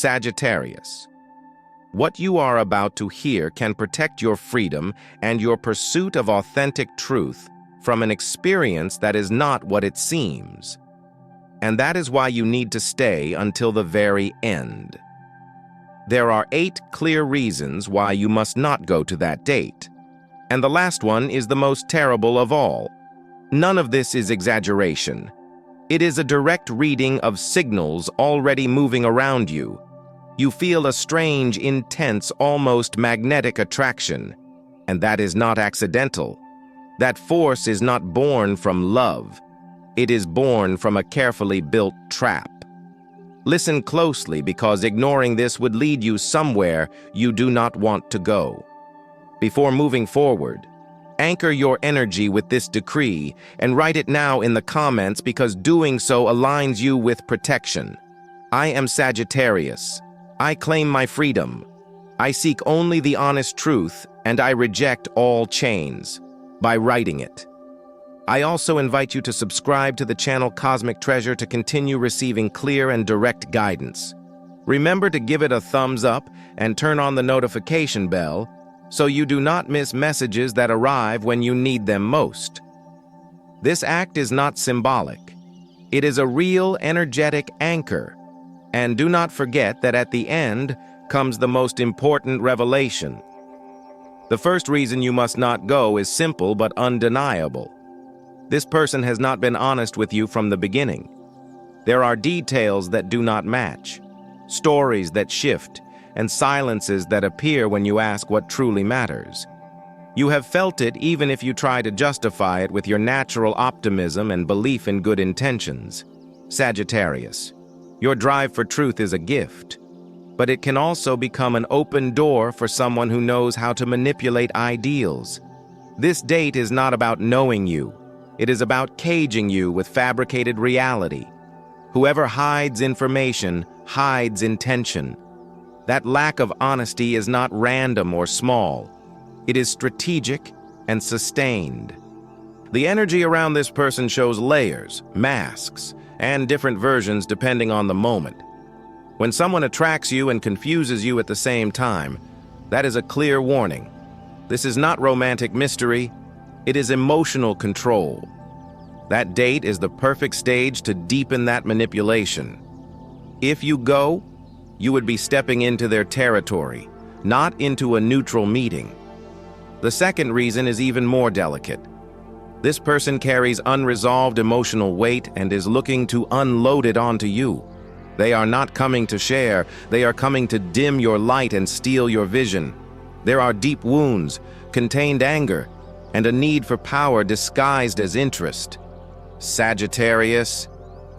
Sagittarius. What you are about to hear can protect your freedom and your pursuit of authentic truth from an experience that is not what it seems. And that is why you need to stay until the very end. There are 8 clear reasons why you must not go to that date. And the last one is the most terrible of all. None of this is exaggeration. It is a direct reading of signals already moving around you. You feel a strange, intense, almost magnetic attraction. And that is not accidental. That force is not born from love. It is born from a carefully built trap. Listen closely, because ignoring this would lead you somewhere you do not want to go. Before moving forward, anchor your energy with this decree and write it now in the comments, because doing so aligns you with protection. I am Sagittarius. I claim my freedom. I seek only the honest truth, and I reject all chains. By writing it. I also invite you to subscribe to the channel Cosmic Treasure to continue receiving clear and direct guidance. Remember to give it a thumbs up and turn on the notification bell so you do not miss messages that arrive when you need them most. This act is not symbolic. It is a real energetic anchor. And do not forget that at the end comes the most important revelation. The first reason you must not go is simple but undeniable. This person has not been honest with you from the beginning. There are details that do not match, stories that shift, and silences that appear when you ask what truly matters. You have felt it even if you try to justify it with your natural optimism and belief in good intentions. Sagittarius, your drive for truth is a gift, but it can also become an open door for someone who knows how to manipulate ideals. This date is not about knowing you. It is about caging you with fabricated reality. Whoever hides information hides intention. That lack of honesty is not random or small. It is strategic and sustained. The energy around this person shows layers, masks, and different versions depending on the moment. When someone attracts you and confuses you at the same time, that is a clear warning. This is not romantic mystery, it is emotional control. That date is the perfect stage to deepen that manipulation. If you go, you would be stepping into their territory, not into a neutral meeting. The second reason is even more delicate. This person carries unresolved emotional weight and is looking to unload it onto you. They are not coming to share, they are coming to dim your light and steal your vision. There are deep wounds, contained anger, and a need for power disguised as interest. Sagittarius,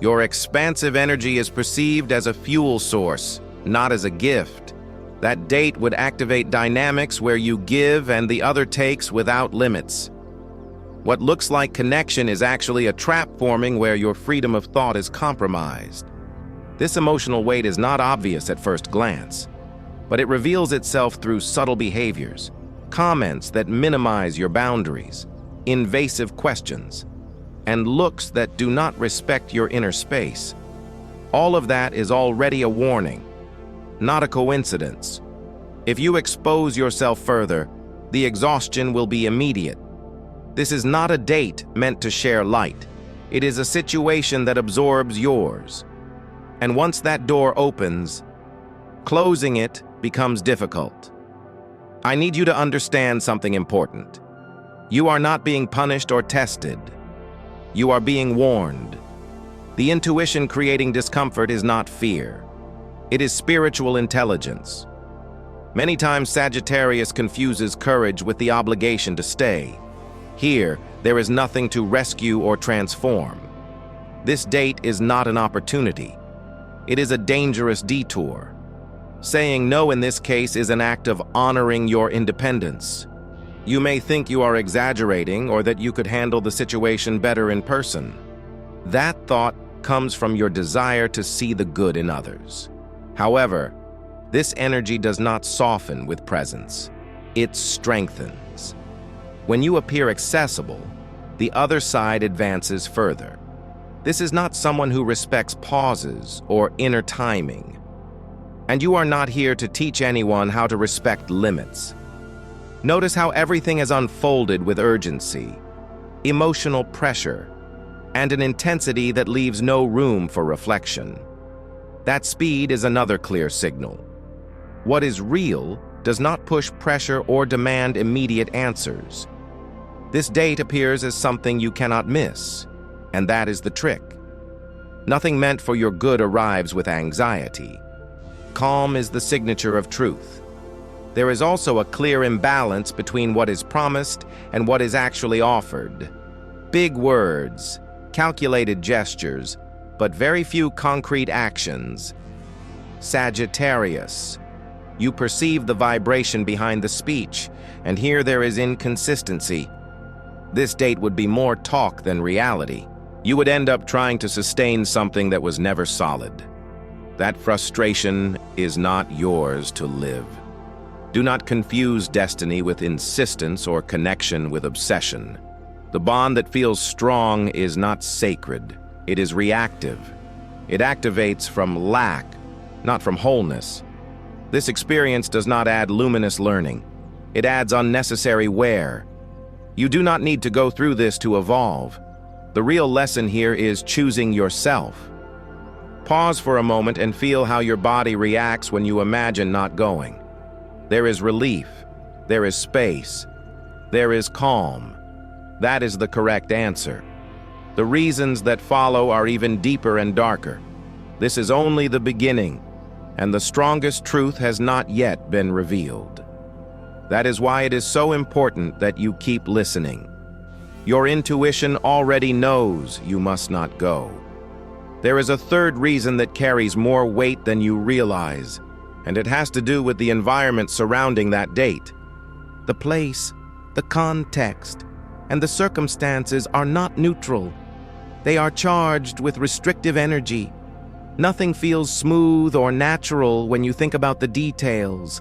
your expansive energy is perceived as a fuel source, not as a gift. That date would activate dynamics where you give and the other takes without limits. What looks like connection is actually a trap forming where your freedom of thought is compromised. This emotional weight is not obvious at first glance, but it reveals itself through subtle behaviors, comments that minimize your boundaries, invasive questions, and looks that do not respect your inner space. All of that is already a warning, not a coincidence. If you expose yourself further, the exhaustion will be immediate. This is not a date meant to share light. It is a situation that absorbs yours. And once that door opens, closing it becomes difficult. I need you to understand something important. You are not being punished or tested. You are being warned. The intuition creating discomfort is not fear. It is spiritual intelligence. Many times Sagittarius confuses courage with the obligation to stay. Here, there is nothing to rescue or transform. This date is not an opportunity. It is a dangerous detour. Saying no in this case is an act of honoring your independence. You may think you are exaggerating or that you could handle the situation better in person. That thought comes from your desire to see the good in others. However, this energy does not soften with presence. It strengthens. When you appear accessible, the other side advances further. This is not someone who respects pauses or inner timing. And you are not here to teach anyone how to respect limits. Notice how everything has unfolded with urgency, emotional pressure, and an intensity that leaves no room for reflection. That speed is another clear signal. What is real does not push pressure or demand immediate answers. This date appears as something you cannot miss, and that is the trick. Nothing meant for your good arrives with anxiety. Calm is the signature of truth. There is also a clear imbalance between what is promised and what is actually offered. Big words, calculated gestures, but very few concrete actions. Sagittarius. You perceive the vibration behind the speech, and here there is inconsistency. This date would be more talk than reality. You would end up trying to sustain something that was never solid. That frustration is not yours to live. Do not confuse destiny with insistence or connection with obsession. The bond that feels strong is not sacred. It is reactive. It activates from lack, not from wholeness. This experience does not add luminous learning. It adds unnecessary wear. You do not need to go through this to evolve. The real lesson here is choosing yourself. Pause for a moment and feel how your body reacts when you imagine not going. There is relief. There is space. There is calm. That is the correct answer. The reasons that follow are even deeper and darker. This is only the beginning, and the strongest truth has not yet been revealed. That is why it is so important that you keep listening. Your intuition already knows you must not go. There is a third reason that carries more weight than you realize, and it has to do with the environment surrounding that date. The place, the context, and the circumstances are not neutral. They are charged with restrictive energy. Nothing feels smooth or natural when you think about the details.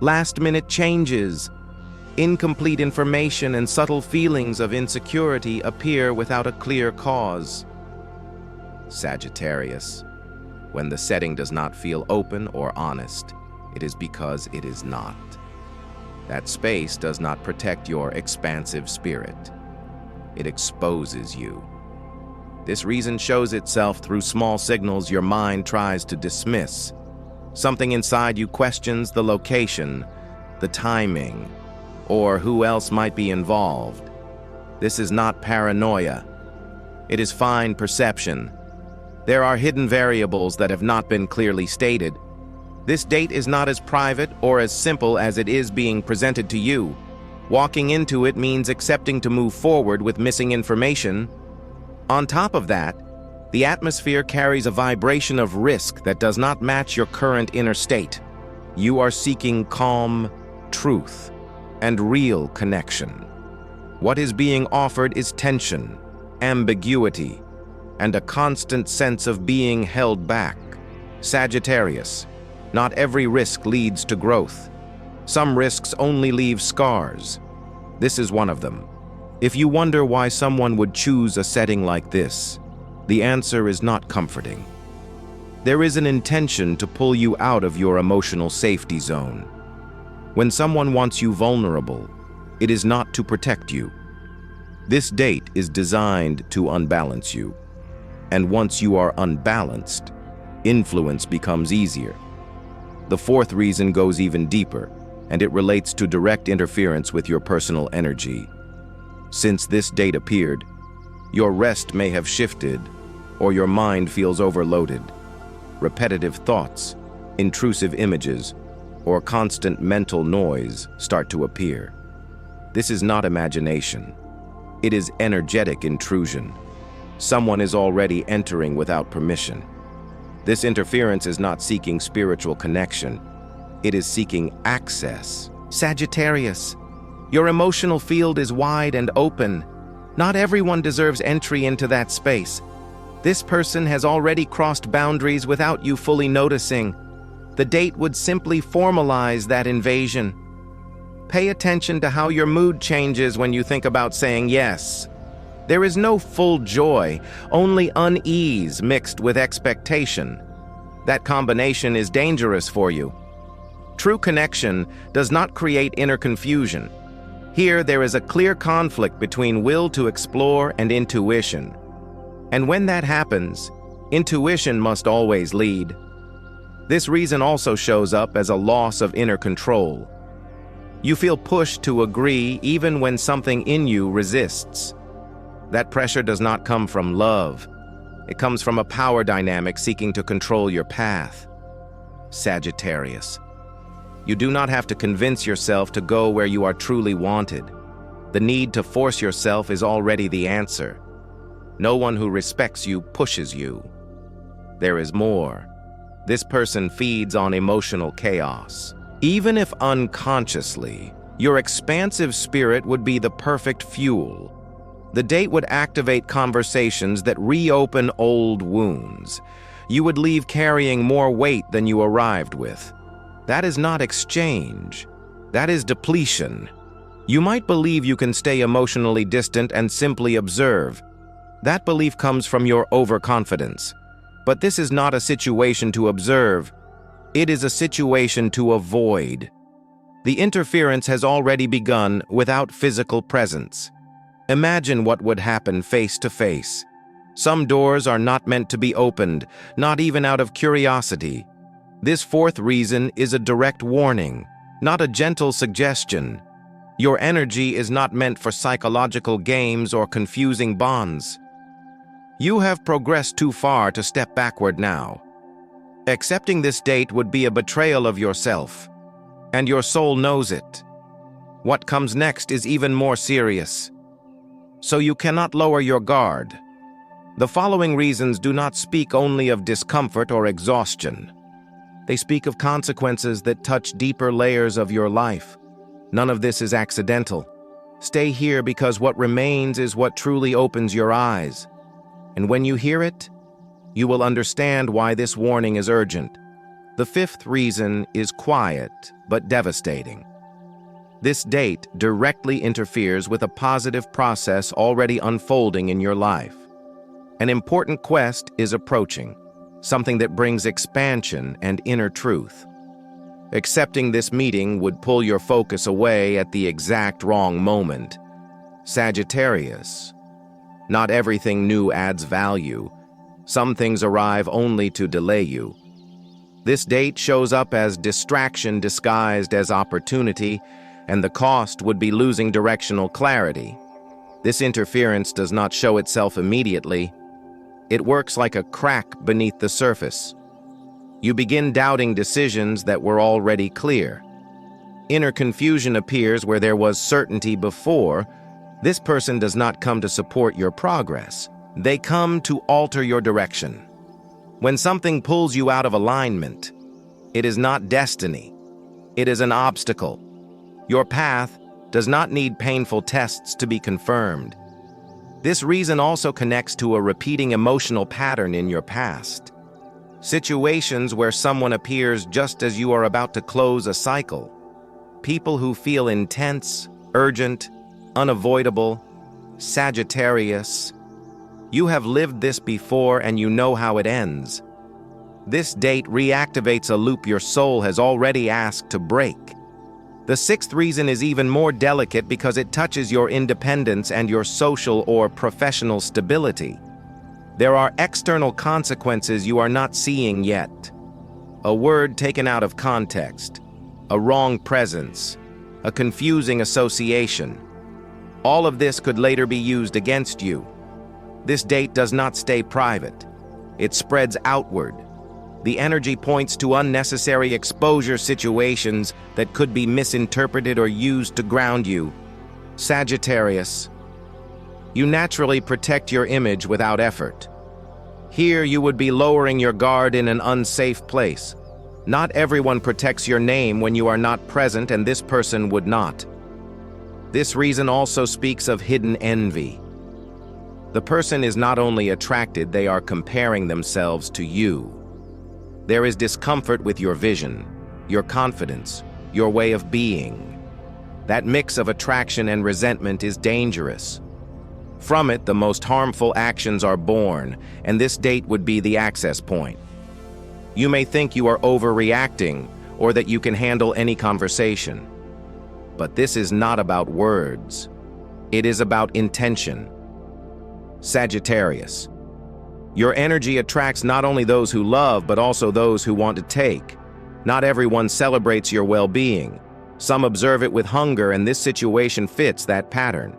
Last-minute changes, incomplete information, and subtle feelings of insecurity appear without a clear cause. Sagittarius. When the setting does not feel open or honest, it is because it is not. That space does not protect your expansive spirit. It exposes you. This reason shows itself through small signals your mind tries to dismiss. Something inside you questions the location, the timing, or who else might be involved. This is not paranoia. It is fine perception. There are hidden variables that have not been clearly stated. This date is not as private or as simple as it is being presented to you. Walking into it means accepting to move forward with missing information. On top of that, the atmosphere carries a vibration of risk that does not match your current inner state. You are seeking calm, truth, and real connection. What is being offered is tension, ambiguity, and a constant sense of being held back. Sagittarius. Not every risk leads to growth. Some risks only leave scars. This is one of them. If you wonder why someone would choose a setting like this, the answer is not comforting. There is an intention to pull you out of your emotional safety zone. When someone wants you vulnerable, it is not to protect you. This date is designed to unbalance you. And once you are unbalanced, influence becomes easier. The fourth reason goes even deeper, and it relates to direct interference with your personal energy. Since this date appeared, your rest may have shifted, or your mind feels overloaded. Repetitive thoughts, intrusive images, or constant mental noise start to appear. This is not imagination. It is energetic intrusion. Someone is already entering without permission. This interference is not seeking spiritual connection. It is seeking access. Sagittarius, your emotional field is wide and open. Not everyone deserves entry into that space. This person has already crossed boundaries without you fully noticing. The date would simply formalize that invasion. Pay attention to how your mood changes when you think about saying yes. There is no full joy, only unease mixed with expectation. That combination is dangerous for you. True connection does not create inner confusion. Here, there is a clear conflict between will to explore and intuition. And when that happens, intuition must always lead. This reason also shows up as a loss of inner control. You feel pushed to agree even when something in you resists. That pressure does not come from love. It comes from a power dynamic seeking to control your path. Sagittarius. You do not have to convince yourself to go where you are truly wanted. The need to force yourself is already the answer. No one who respects you pushes you. There is more. This person feeds on emotional chaos. Even if unconsciously, your expansive spirit would be the perfect fuel. The date would activate conversations that reopen old wounds. You would leave carrying more weight than you arrived with. That is not exchange. That is depletion. You might believe you can stay emotionally distant and simply observe. That belief comes from your overconfidence. But this is not a situation to observe. It is a situation to avoid. The interference has already begun without physical presence. Imagine what would happen face to face. Some doors are not meant to be opened, not even out of curiosity. This fourth reason is a direct warning, not a gentle suggestion. Your energy is not meant for psychological games or confusing bonds. You have progressed too far to step backward now. Accepting this date would be a betrayal of yourself, and your soul knows it. What comes next is even more serious. So you cannot lower your guard. The following reasons do not speak only of discomfort or exhaustion. They speak of consequences that touch deeper layers of your life. None of this is accidental. Stay here because what remains is what truly opens your eyes. And when you hear it, you will understand why this warning is urgent. The fifth reason is quiet but devastating. This date directly interferes with a positive process already unfolding in your life. An important quest is approaching, something that brings expansion and inner truth. Accepting this meeting would pull your focus away at the exact wrong moment. Sagittarius. Not everything new adds value. Some things arrive only to delay you. This date shows up as distraction disguised as opportunity, and the cost would be losing directional clarity. This interference does not show itself immediately. It works like a crack beneath the surface. You begin doubting decisions that were already clear. Inner confusion appears where there was certainty before. This person does not come to support your progress. They come to alter your direction. When something pulls you out of alignment, it is not destiny. It is an obstacle. Your path does not need painful tests to be confirmed. This reason also connects to a repeating emotional pattern in your past. Situations where someone appears just as you are about to close a cycle. People who feel intense, urgent, unavoidable. Sagittarius. You have lived this before and you know how it ends. This date reactivates a loop your soul has already asked to break. The sixth reason is even more delicate because it touches your independence and your social or professional stability. There are external consequences you are not seeing yet. A word taken out of context, a wrong presence, a confusing association. All of this could later be used against you. This date does not stay private. It spreads outward. The energy points to unnecessary exposure situations that could be misinterpreted or used to ground you. Sagittarius. You naturally protect your image without effort. Here you would be lowering your guard in an unsafe place. Not everyone protects your name when you are not present, and this person would not. This reason also speaks of hidden envy. The person is not only attracted, they are comparing themselves to you. There is discomfort with your vision, your confidence, your way of being. That mix of attraction and resentment is dangerous. From it, the most harmful actions are born, and this date would be the access point. You may think you are overreacting or that you can handle any conversation. But this is not about words. It is about intention. Sagittarius. Your energy attracts not only those who love, but also those who want to take. Not everyone celebrates your well-being. Some observe it with hunger, and this situation fits that pattern.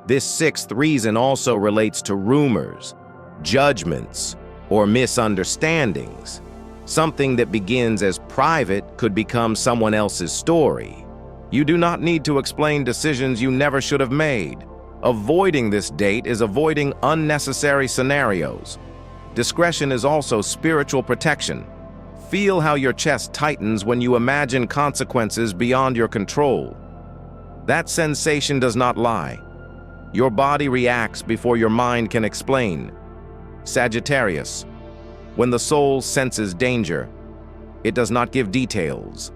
This sixth reason also relates to rumors, judgments, or misunderstandings. Something that begins as private could become someone else's story. You do not need to explain decisions you never should have made. Avoiding this date is avoiding unnecessary scenarios. Discretion is also spiritual protection. Feel how your chest tightens when you imagine consequences beyond your control. That sensation does not lie. Your body reacts before your mind can explain. Sagittarius. When the soul senses danger, it does not give details.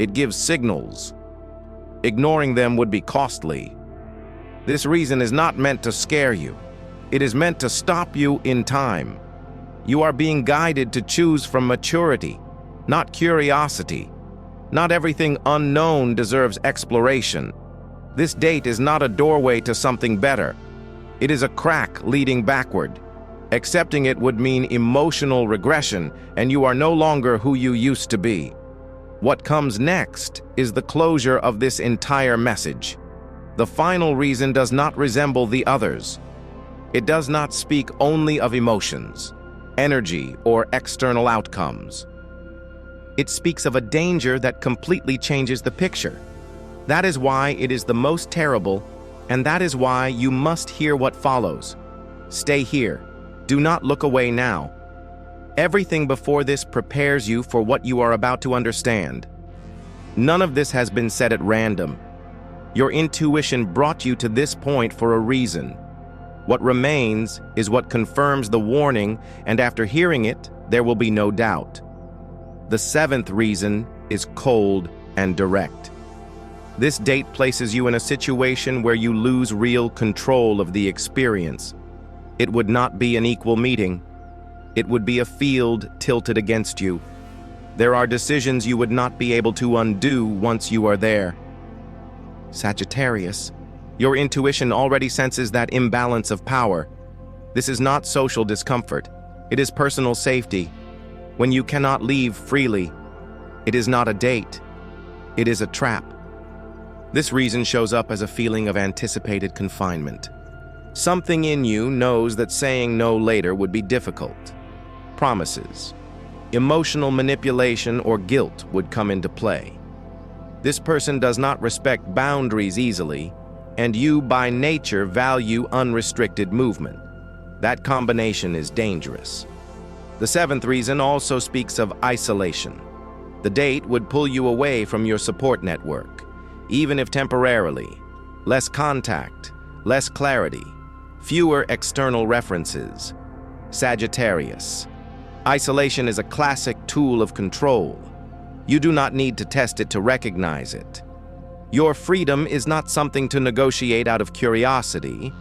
It gives signals. Ignoring them would be costly. This reason is not meant to scare you. It is meant to stop you in time. You are being guided to choose from maturity, not curiosity. Not everything unknown deserves exploration. This date is not a doorway to something better. It is a crack leading backward. Accepting it would mean emotional regression, and you are no longer who you used to be. What comes next is the closure of this entire message. The final reason does not resemble the others. It does not speak only of emotions, energy, or external outcomes. It speaks of a danger that completely changes the picture. That is why it is the most terrible, and that is why you must hear what follows. Stay here. Do not look away now. Everything before this prepares you for what you are about to understand. None of this has been said at random. Your intuition brought you to this point for a reason. What remains is what confirms the warning, and after hearing it, there will be no doubt. The seventh reason is cold and direct. This date places you in a situation where you lose real control of the experience. It would not be an equal meeting. It would be a field tilted against you. There are decisions you would not be able to undo once you are there. Sagittarius, your intuition already senses that imbalance of power. This is not social discomfort. It is personal safety. When you cannot leave freely, it is not a date. It is a trap. This reason shows up as a feeling of anticipated confinement. Something in you knows that saying no later would be difficult. Promises, emotional manipulation, or guilt would come into play. This person does not respect boundaries easily, and you by nature value unrestricted movement. That combination is dangerous. The seventh reason also speaks of isolation. The date would pull you away from your support network, even if temporarily. Less contact, less clarity, fewer external references. Sagittarius. Isolation is a classic tool of control. You do not need to test it to recognize it. Your freedom is not something to negotiate out of curiosity.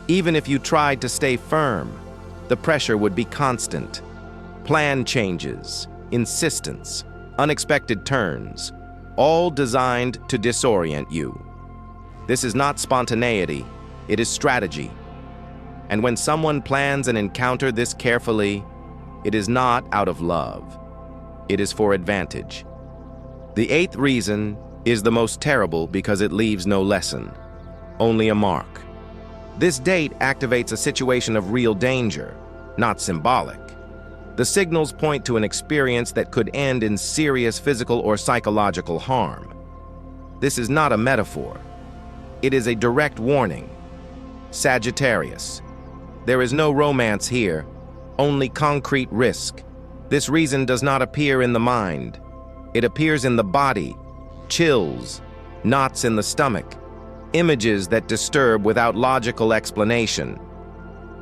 Even if you tried to stay firm, the pressure would be constant. Plan changes, insistence, unexpected turns, all designed to disorient you. This is not spontaneity, it is strategy. And when someone plans an encounter this carefully, it is not out of love. It is for advantage. The eighth reason is the most terrible because it leaves no lesson, only a mark. This date activates a situation of real danger, not symbolic. The signals point to an experience that could end in serious physical or psychological harm. This is not a metaphor. It is a direct warning. Sagittarius. There is no romance here, only concrete risk. This reason does not appear in the mind. It appears in the body, chills, knots in the stomach, images that disturb without logical explanation.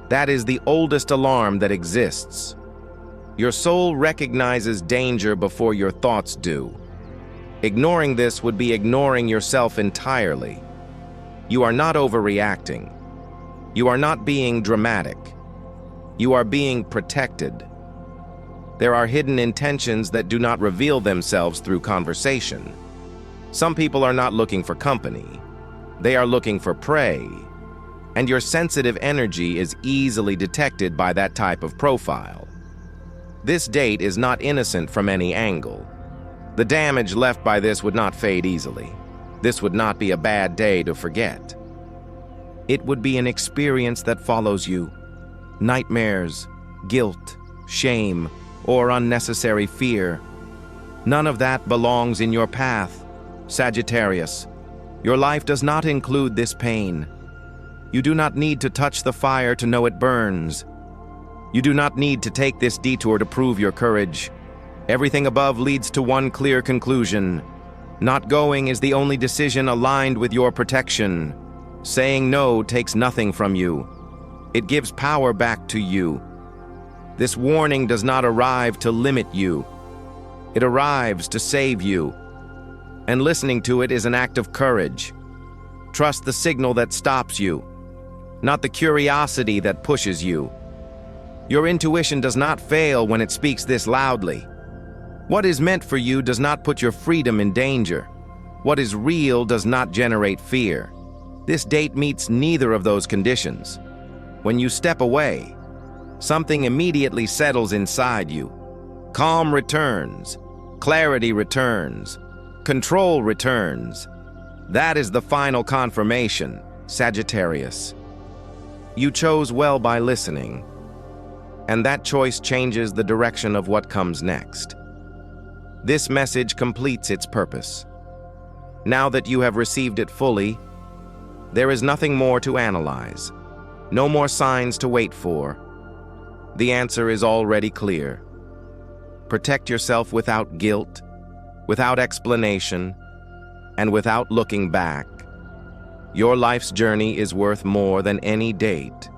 That is the oldest alarm that exists. Your soul recognizes danger before your thoughts do. Ignoring this would be ignoring yourself entirely. You are not overreacting. You are not being dramatic. You are being protected. There are hidden intentions that do not reveal themselves through conversation. Some people are not looking for company. They are looking for prey. And your sensitive energy is easily detected by that type of profile. This date is not innocent from any angle. The damage left by this would not fade easily. This would not be a bad day to forget. It would be an experience that follows you. Nightmares, guilt, shame, or unnecessary fear. None of that belongs in your path, Sagittarius. Your life does not include this pain. You do not need to touch the fire to know it burns. You do not need to take this detour to prove your courage. Everything above leads to one clear conclusion. Not going is the only decision aligned with your protection. Saying no takes nothing from you. It gives power back to you. This warning does not arrive to limit you. It arrives to save you. And listening to it is an act of courage. Trust the signal that stops you, not the curiosity that pushes you. Your intuition does not fail when it speaks this loudly. What is meant for you does not put your freedom in danger. What is real does not generate fear. This date meets neither of those conditions. When you step away, something immediately settles inside you. Calm returns, clarity returns, control returns. That is the final confirmation, Sagittarius. You chose well by listening, and that choice changes the direction of what comes next. This message completes its purpose. Now that you have received it fully, there is nothing more to analyze, no more signs to wait for. The answer is already clear. Protect yourself without guilt, without explanation, and without looking back. Your life's journey is worth more than any date.